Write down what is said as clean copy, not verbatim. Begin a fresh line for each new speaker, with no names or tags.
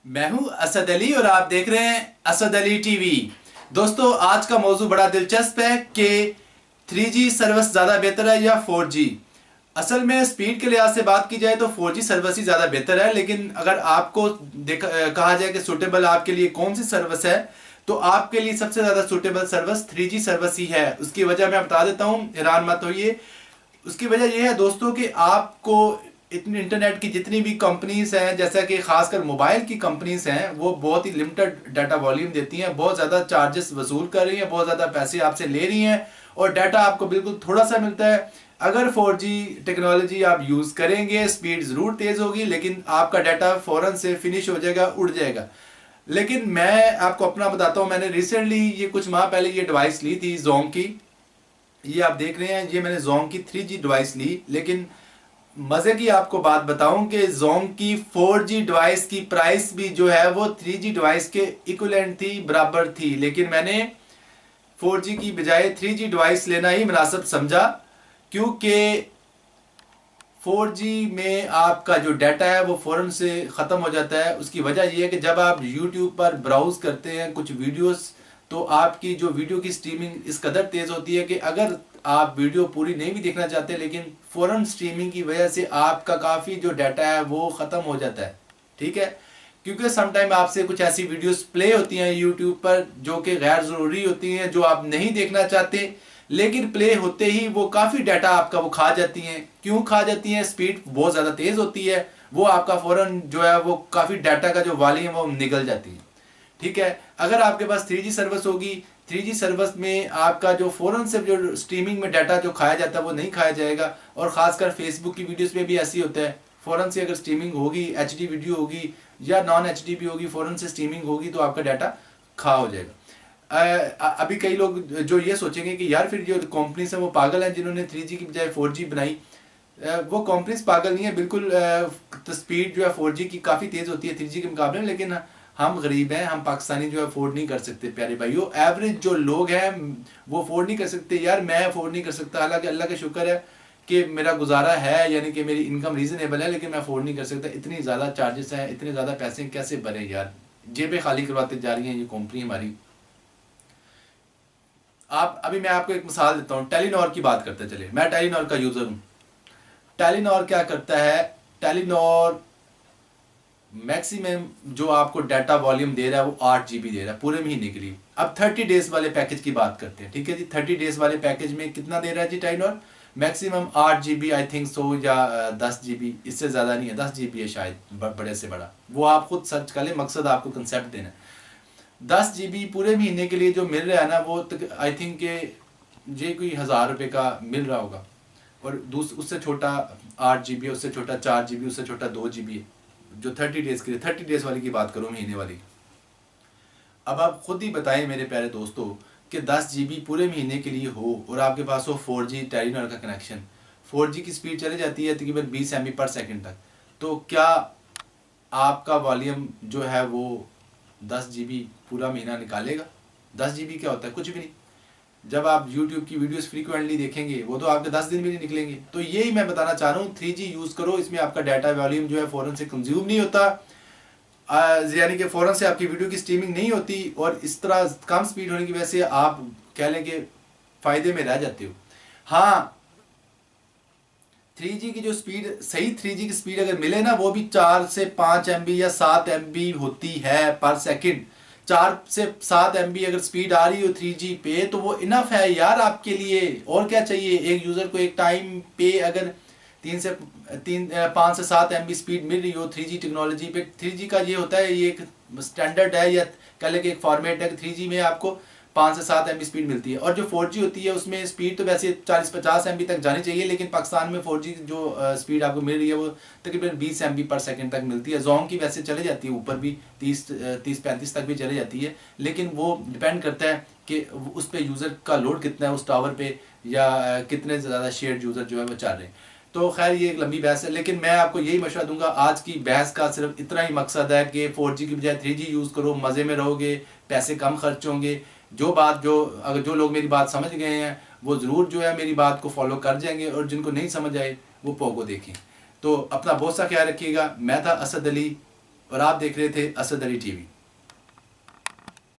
मैं हूं असद अली और आप देख रहे हैं असद अली टीवी। दोस्तों, आज का मौजू बड़ा दिलचस्प है कि 3G सर्विस ज़्यादा बेहतर है या 4G। असल में स्पीड के लिहाज से बात की जाए तो 4G सर्विस ही ज़्यादा बेहतर है, लेकिन अगर आपको कहा जाए कि सूटेबल आपके लिए कौन सी सर्विस है, तो आपके लिए सबसे ज़्यादा सूटेबल सर्विस 3G सर्विस ही है। उसकी वजह मैं बता देता हूँ, हैरान मत होइए। उसकी वजह यह है दोस्तों कि आपको इतनी इंटरनेट की जितनी भी कंपनीज हैं, जैसा कि खासकर मोबाइल की कंपनीज हैं, वो बहुत ही लिमिटेड डाटा वॉल्यूम देती हैं, बहुत ज़्यादा चार्जेस वसूल कर रही हैं, बहुत ज़्यादा पैसे आपसे ले रही हैं और डाटा आपको बिल्कुल थोड़ा सा मिलता है। अगर 4G टेक्नोलॉजी आप यूज़ करेंगे, स्पीड ज़रूर तेज़ होगी, लेकिन आपका डाटा फ़ौरन से फिनिश हो जाएगा, उड़ जाएगा। लेकिन मैं आपको अपना बताता हूँ, मैंने रिसेंटली ये कुछ माह पहले ये डिवाइस ली थी जोंग की। ये आप देख रहे हैं, ये मैंने जोंग की 3G डिवाइस ली। लेकिन मजे की आपको बात बताऊं कि जोंग की 4G डिवाइस की प्राइस भी जो है वो 3G डिवाइस के इक्विवेलेंट थी, बराबर थी। लेकिन मैंने 4G की बजाय 3G डिवाइस लेना ही मुनासिब समझा, क्योंकि 4G में आपका जो डाटा है वो फ़ौरन से ख़त्म हो जाता है। उसकी वजह यह है कि जब आप YouTube पर ब्राउज़ करते हैं कुछ वीडियोस, तो आपकी जो वीडियो की स्ट्रीमिंग इस कदर तेज़ होती है कि अगर आप वीडियो पूरी नहीं भी देखना चाहते, लेकिन फ़ौरन स्ट्रीमिंग की वजह से आपका काफ़ी जो डाटा है वो ख़त्म हो जाता है। ठीक है, क्योंकि समटाइम आपसे कुछ ऐसी वीडियोस प्ले होती हैं यूट्यूब पर जो कि गैर ज़रूरी होती हैं, जो आप नहीं देखना चाहते, लेकिन प्ले होते ही वो काफ़ी डाटा आपका वो खा जाती हैं। क्यों खा जाती हैं? स्पीड बहुत ज़्यादा तेज़ होती है, वो आपका फ़ौरन जो है वो काफ़ी डाटा का जो वॉल्यूम है वो निकल जाती है। ठीक है, अगर आपके पास 3G सर्विस होगी, 3G सर्विस में आपका जो फ़ौरन से जो स्ट्रीमिंग में डाटा जो खाया जाता है वो नहीं खाया जाएगा। और ख़ासकर फेसबुक की वीडियोस में भी ऐसी होता है, फ़ौरन से अगर स्ट्रीमिंग होगी, HD वीडियो होगी या नॉन HD भी होगी, फ़ौरन से स्ट्रीमिंग होगी तो आपका डाटा खा हो जाएगा। अभी कई लोग जो ये सोचेंगे कि यार फिर जो कंपनीज हैं वो पागल हैं जिन्होंने 3G की बजाय 4G बनाई। वो कंपनीज पागल नहीं है, बिल्कुल। तो स्पीड जो है 4G की काफ़ी तेज़ होती है 3G के मुकाबले में, लेकिन हम गरीब हैं, हम पाकिस्तानी जो है अफोर्ड नहीं कर सकते। प्यारे भाइयों, एवरेज जो लोग हैं वो अफोर्ड नहीं कर सकते। यार मैं अफोर्ड नहीं कर सकता, हालांकि अल्लाह का शुक्र है कि मेरा गुजारा है, यानी कि मेरी इनकम रीज़नेबल है, लेकिन मैं अफोर्ड नहीं कर सकता। इतनी ज़्यादा चार्जेस हैं, इतने ज़्यादा पैसे कैसे भरें यार, जेबें खाली करवाते जा रही हैं ये कंपनी हमारी। आप अभी मैं आपको एक मिसाल देता हूँ, टेलीनॉर की बात करते चले। मैं टेलीनॉर का यूज़र हूँ। टेलीनॉर क्या करता है? टेलीनॉर मैक्सिमम जो आपको डाटा वॉल्यूम दे रहा है वो 8 GB दे रहा है पूरे महीने के लिए। अब 30 डेज वाले पैकेज की बात करते हैं। ठीक है जी, 30 डेज वाले पैकेज में कितना दे रहा है जी Telenor? Maximum 8 GB I think so, या 10 GB, इससे ज़्यादा नहीं है, 10 GB है शायद, बड़े से बड़ा। वो आप खुद सर्च कर लें, मकसद आपको कंसेप्ट देना है। 10 GB पूरे महीने के लिए जो मिल रहा है ना, वो आई थिंक के ये कोई 1000 रुपये का मिल रहा होगा। और उससे छोटा 8 GB है, उससे छोटा 4 GB, उससे छोटा 2 GB है, जो 30 डेज के लिए। 30 डेज वाली की बात करूँ, महीने वाली। अब आप खुद ही बताएं मेरे प्यारे दोस्तों कि 10 GB पूरे महीने के लिए हो और आपके पास हो 4G टेलीनॉर का कनेक्शन, 4G की स्पीड चली जाती है तकरीबन 20 MB पर सेकंड तक, तो क्या आपका वॉल्यूम जो है वो 10 GB पूरा महीना निकालेगा? 10 GB क्या होता है? कुछ भी नहीं। जब आप YouTube की वीडियोस फ्रीक्वेंटली देखेंगे, वो तो आपके 10 दिन भी नहीं निकलेंगे। तो यही मैं बताना चाह रहा हूँ, 3G यूज़ करो, इसमें आपका डाटा वॉल्यूम जो है फ़ौरन से कंज्यूम नहीं होता, यानी कि फ़ौरन से आपकी वीडियो की स्ट्रीमिंग नहीं होती, और इस तरह कम स्पीड होने की वजह से आप कह लें कि फ़ायदे में रह जाते हो। हाँ, 3G की जो स्पीड, सही 3G की स्पीड अगर मिले ना, वो भी 4 से 5 MB या 7 MB होती है पर सेकंड। 4 से 7 MB अगर स्पीड आ रही हो 3G पे, तो वो इनफ है यार आपके लिए। और क्या चाहिए? एक यूज़र को एक टाइम पे अगर 5 से 7 MB स्पीड मिल रही हो 3G टेक्नोलॉजी पे। 3G का ये होता है, ये एक स्टैंडर्ड है, या कह लें कि एक फॉर्मेट है कि 3G में आपको 5 से 7 MB स्पीड मिलती है। और जो 4G होती है उसमें स्पीड तो वैसे 40-50 MB तक जानी चाहिए, लेकिन पाकिस्तान में 4G जो स्पीड आपको मिल रही है वो तकरीबन 20 MB पर सेकंड तक मिलती है। जोंग की वैसे चले जाती है ऊपर भी, 30-35 तक भी चले जाती है, लेकिन वो डिपेंड करता है कि उस पर यूज़र का लोड कितना है उस टावर पे, या कितने ज़्यादा शेयर्ड यूज़र जो है वो चल रहे हैं। तो खैर ये एक लंबी बहस है, लेकिन मैं आपको यही मशवरा दूंगा, आज की बहस का सिर्फ इतना ही मकसद है कि 4G की बजाय 3G यूज़ करो, मज़े में रहोगे, पैसे कम खर्च होंगे। अगर जो लोग मेरी बात समझ गए हैं वो ज़रूर जो है मेरी बात को फॉलो कर जाएंगे, और जिनको नहीं समझ आए वो पोगो देखें। तो अपना बहुत सा ख्याल रखिएगा। मैं था असद अली, और आप देख रहे थे असद अली टीवी।